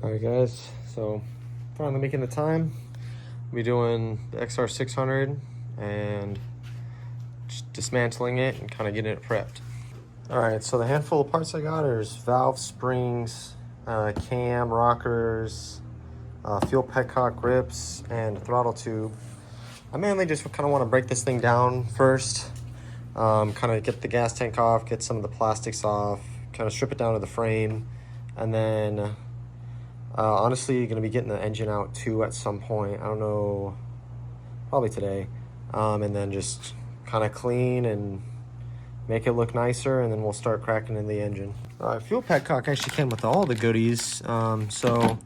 Alright guys, so finally making the time. We'll be doing the XR600 and just dismantling it and kind of getting it prepped. Alright, so the handful of parts I got is valve springs, cam, rockers, fuel petcock grips, and throttle tube. I mainly just kind of want to break this thing down first, kind of get the gas tank off, get some of the plastics off, kind of strip it down to the frame, and then honestly, going to be getting the engine out too at some point. I don't know, probably today. And then just kind of clean and make it look nicer, and then we'll start cracking in the engine. Fuel petcock actually came with all the goodies. So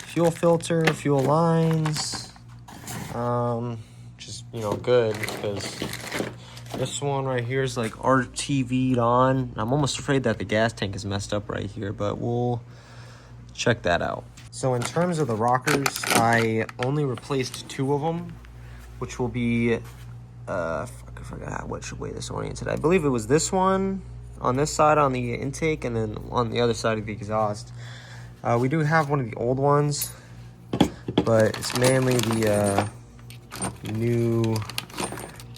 fuel filter, fuel lines, just, you know, good, because this one right here is like RTV'd on. I'm almost afraid that the gas tank is messed up right here, but we'll check that out. So in terms of the rockers, I only replaced 2 of them, which will be, I forgot which way this oriented. I believe it was this one on this side on the intake, and then on the other side of the exhaust. We do have one of the old ones, but it's mainly the new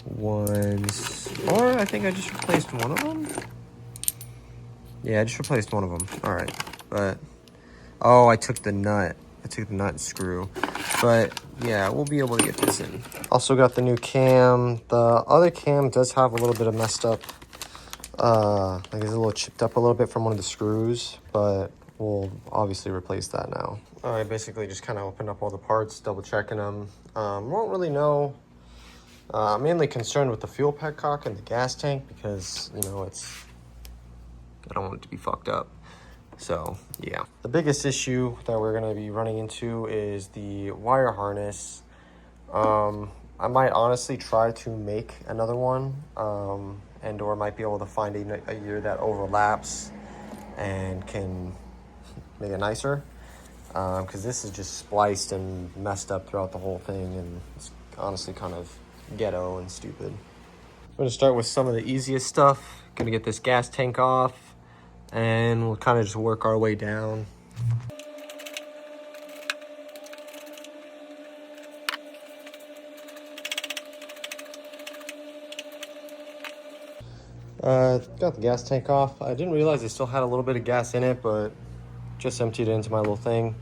ones. Or I think I just replaced one of them. Yeah, I just replaced one of them. All right, but oh, I took the nut. I took the nut and screw. But yeah, we'll be able to get this in. Also got the new cam. The other cam does have a little bit of messed up. Like it's a little chipped up a little bit from one of the screws, but we'll obviously replace that now. I basically just kind of opened up all the parts, double checking them. Won't really know. I'm mainly concerned with the fuel petcock and the gas tank because, you know, I don't want it to be fucked up. So yeah, the biggest issue that we're going to be running into is the wire harness. I might honestly try to make another one, and or might be able to find a year that overlaps and can make it nicer, because this is just spliced and messed up throughout the whole thing, and it's honestly kind of ghetto and stupid. I'm going to start with some of the easiest stuff. Going to get this gas tank off, and we'll kind of just work our way down. Got the gas tank off. I didn't realize it still had a little bit of gas in it, but just emptied it into my little thing.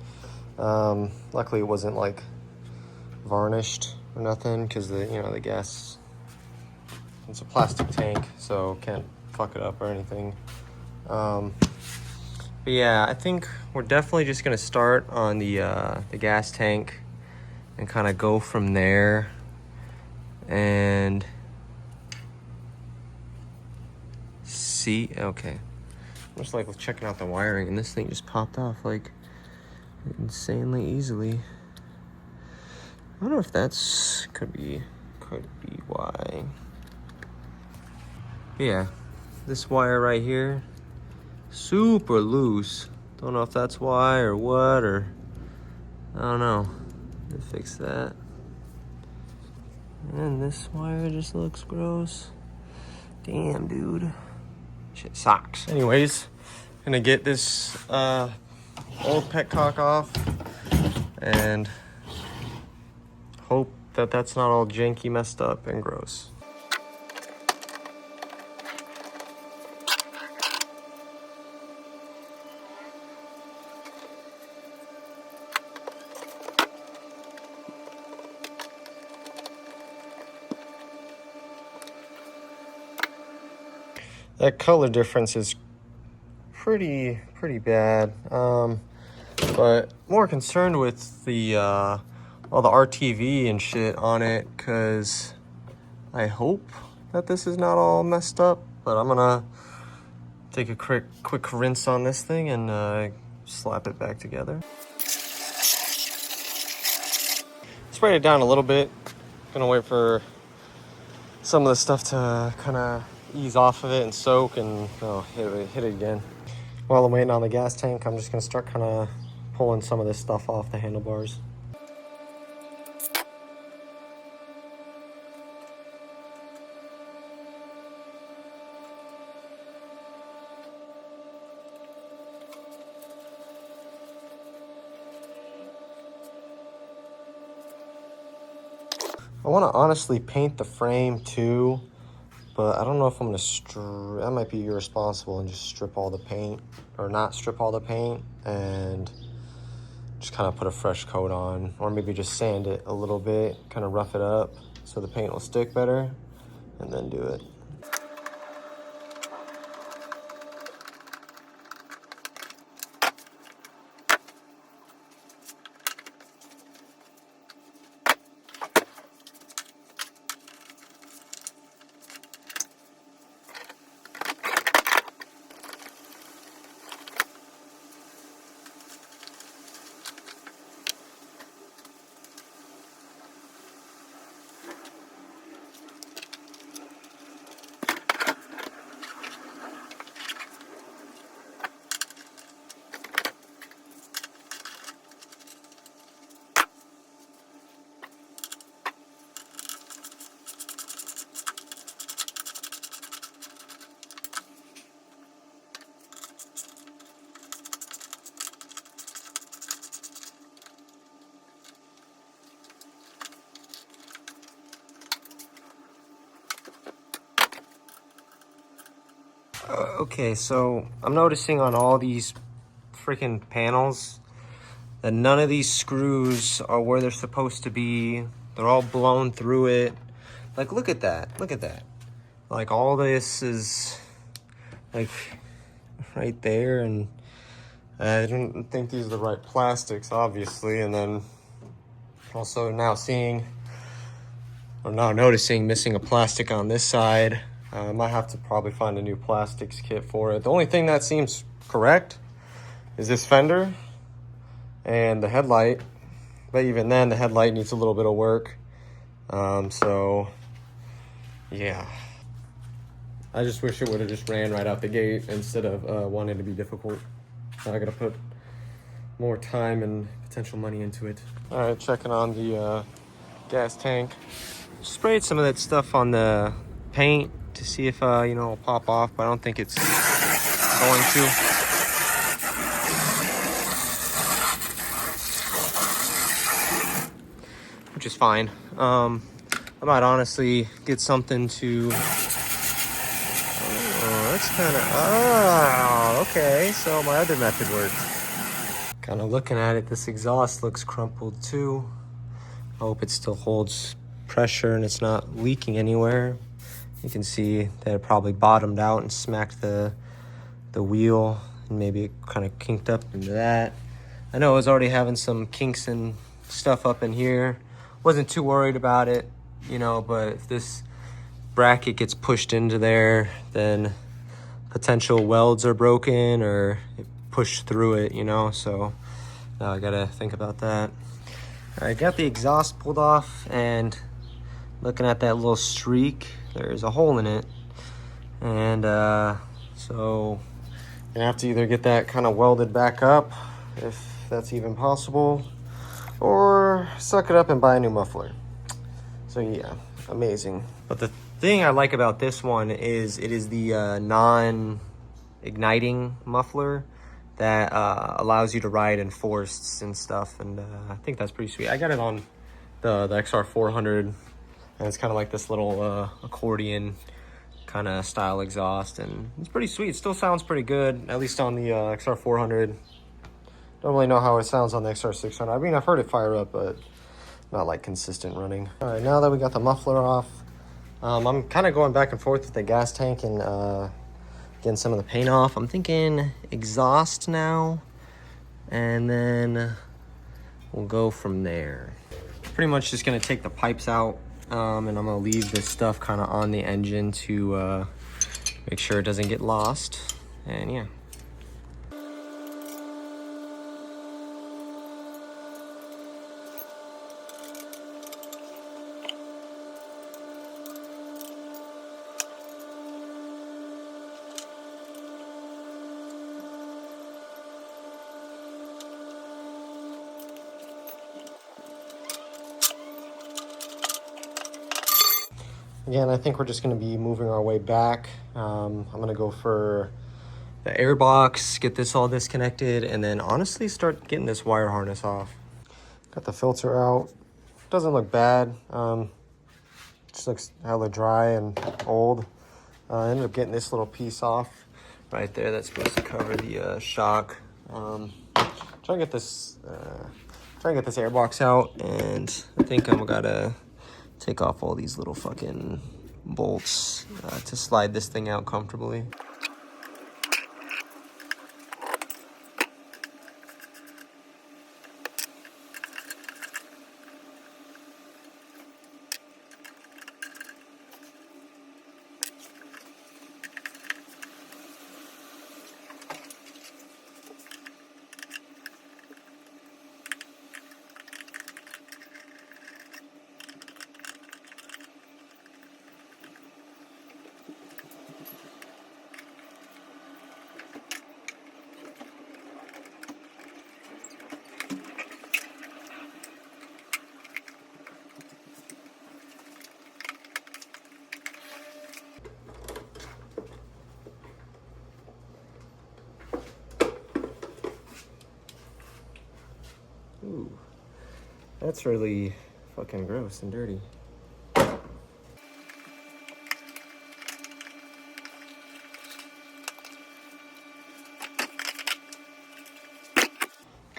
Luckily it wasn't like varnished or nothing, because the gas, it's a plastic tank, so can't fuck it up or anything. But yeah, I think we're definitely just gonna start on the gas tank and kind of go from there. And see, okay. Just like checking out the wiring, and this thing just popped off like insanely easily. I wonder if that's could be why. Yeah, this wire right here, super loose. Don't know if that's why or what, or I don't know. Let's fix that. And this wire just looks gross. Damn, dude. Shit sucks. Anyways, gonna get this old petcock off and hope that that's not all janky, messed up, and gross. That color difference is pretty bad, but more concerned with the all the RTV and shit on it, because I hope that this is not all messed up. But I'm gonna take a quick rinse on this thing and slap it back together. Sprayed it down a little bit. Gonna wait for some of the stuff to kind of ease off of it and soak, and hit it again. While I'm waiting on the gas tank, I'm just gonna start kind of pulling some of this stuff off the handlebars. I want to honestly paint the frame too, but I don't know if I'm gonna that might be irresponsible and just strip all the paint, or not strip all the paint and just kind of put a fresh coat on, or maybe just sand it a little bit, kind of rough it up so the paint will stick better, and then do it. Okay, so I'm noticing on all these freaking panels that none of these screws are where they're supposed to be. They're all blown through it. Like, look at that. Look at that. Like, all this is, like, right there. And I don't think these are the right plastics, obviously. And then also now noticing missing a plastic on this side. I might have to probably find a new plastics kit for it. The only thing that seems correct is this fender and the headlight, but even then the headlight needs a little bit of work. So yeah, I just wish it would have just ran right out the gate instead of wanting to be difficult. Now I gotta put more time and potential money into it. All right, checking on the gas tank. Sprayed some of that stuff on the paint to see if it'll pop off, but I don't think it's going to. Which is fine. I might honestly get something to. Oh, that's kind of. Oh, okay. So my other method worked. Kind of looking at it, this exhaust looks crumpled too. I hope it still holds pressure and it's not leaking anywhere. You can see that it probably bottomed out and smacked the wheel, and maybe it kind of kinked up into that. I know I was already having some kinks and stuff up in here. Wasn't too worried about it, but if this bracket gets pushed into there, then potential welds are broken or it pushed through it, so now I gotta think about that. I got the exhaust pulled off, and looking at that little streak, there's a hole in it. And so I'm gonna have to either get that kind of welded back up, if that's even possible, or suck it up and buy a new muffler. So yeah, amazing. But the thing I like about this one is it is the non-igniting muffler that allows you to ride in forests and stuff, and I think that's pretty sweet. I got it on the XR600, and it's kind of like this little accordion kind of style exhaust, and it's pretty sweet. It still sounds pretty good, at least on the XR400. Don't really know how it sounds on the XR600. I mean, I've heard it fire up, but not like consistent running. All right, now that we got the muffler off, I'm kind of going back and forth with the gas tank and getting some of the paint off. I'm thinking exhaust now, and then we'll go from there. Pretty much just gonna take the pipes out, and I'm gonna leave this stuff kind of on the engine to make sure it doesn't get lost, and yeah. Again, I think we're just going to be moving our way back. I'm going to go for the air box, get this all disconnected, and then honestly start getting this wire harness off. Got the filter out. Doesn't look bad. Just looks hella dry and old. I ended up getting this little piece off right there that's supposed to cover the shock. Trying to get this airbox out, and I think I'm gonna take off all these little fucking bolts to slide this thing out comfortably. Ooh, that's really fucking gross and dirty. Got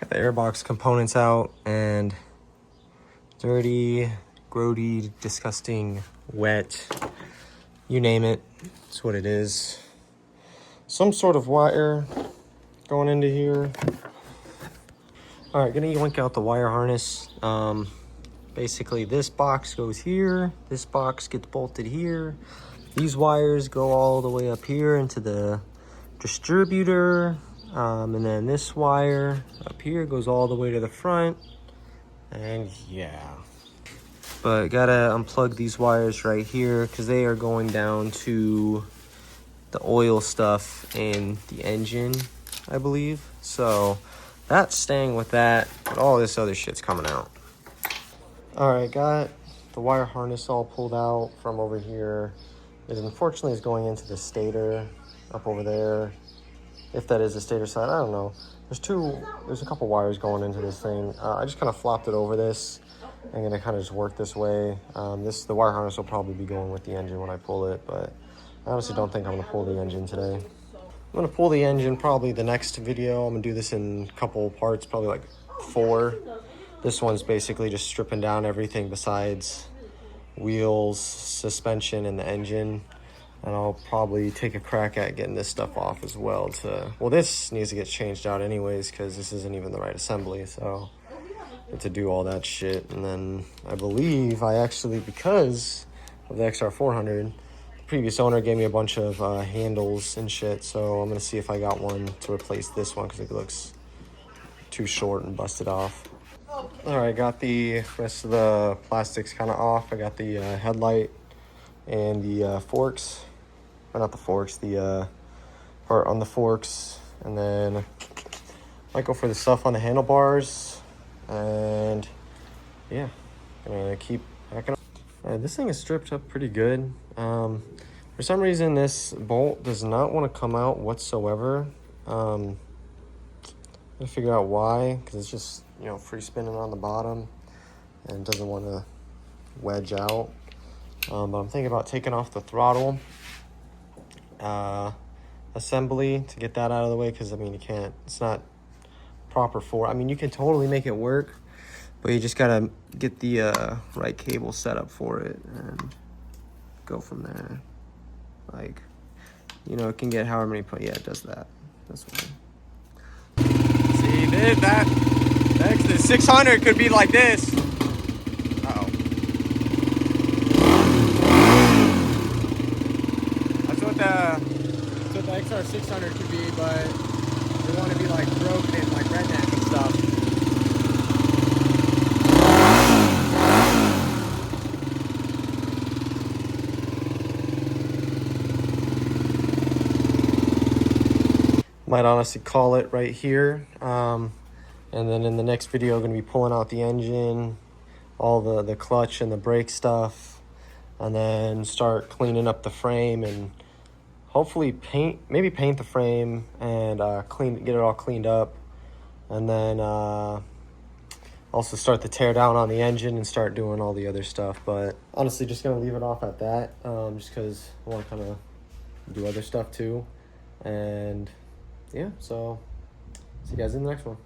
the airbox components out, and dirty, grody, disgusting, wet, you name it, that's what it is. Some sort of wire going into here. All right, gonna yoink out the wire harness. Basically this box goes here, this box gets bolted here. These wires go all the way up here into the distributor. And then this wire up here goes all the way to the front. And yeah. But gotta unplug these wires right here because they are going down to the oil stuff in the engine, I believe. So that's staying with that, but all this other shit's coming out. All right, got the wire harness all pulled out from over here. It unfortunately is going into the stator up over there. If that is the stator side, I don't know. There's a couple wires going into this thing. I just kind of flopped it over this. I'm gonna kind of just work this way. The wire harness will probably be going with the engine when I pull it, but I honestly don't think I'm gonna pull the engine today. I'm gonna pull the engine probably the next video. I'm gonna do this in a couple parts, probably like 4. This one's basically just stripping down everything besides wheels, suspension, and the engine. And I'll probably take a crack at getting this stuff off as well. Well, this needs to get changed out anyways because this isn't even the right assembly. So to do all that shit. And then I believe I actually, because of the XR400, the previous owner gave me a bunch of handles and shit. So I'm gonna see if I got one to replace this one because it looks too short and busted off. All right, got the rest of the plastics kind of off. I got the headlight and the forks, or not the forks, the part on the forks, and then might go for the stuff on the handlebars, and yeah, gonna keep packing up. This thing is stripped up pretty good. For some reason, this bolt does not want to come out whatsoever. I'm gonna figure out why, because it's just, you know, free spinning on the bottom and doesn't want to wedge out. But I'm thinking about taking off the throttle assembly to get that out of the way, because I mean, it's not proper for, I mean, you can totally make it work, but you just gotta get the right cable set up for it and go from there. Like, you know, it can get however many, yeah, it does that. This one. See, that the 600 could be like this. Uh-oh. That's what the XR600 could be, but they want to be like broken in like redneck and stuff. Might honestly call it right here. And then in the next video, I'm going to be pulling out the engine, all the clutch and the brake stuff, and then start cleaning up the frame and hopefully maybe paint the frame and get it all cleaned up. And then also start the tear down on the engine and start doing all the other stuff. But honestly, just gonna leave it off at that, just because I want to kind of do other stuff too. And yeah, so see you guys in the next one.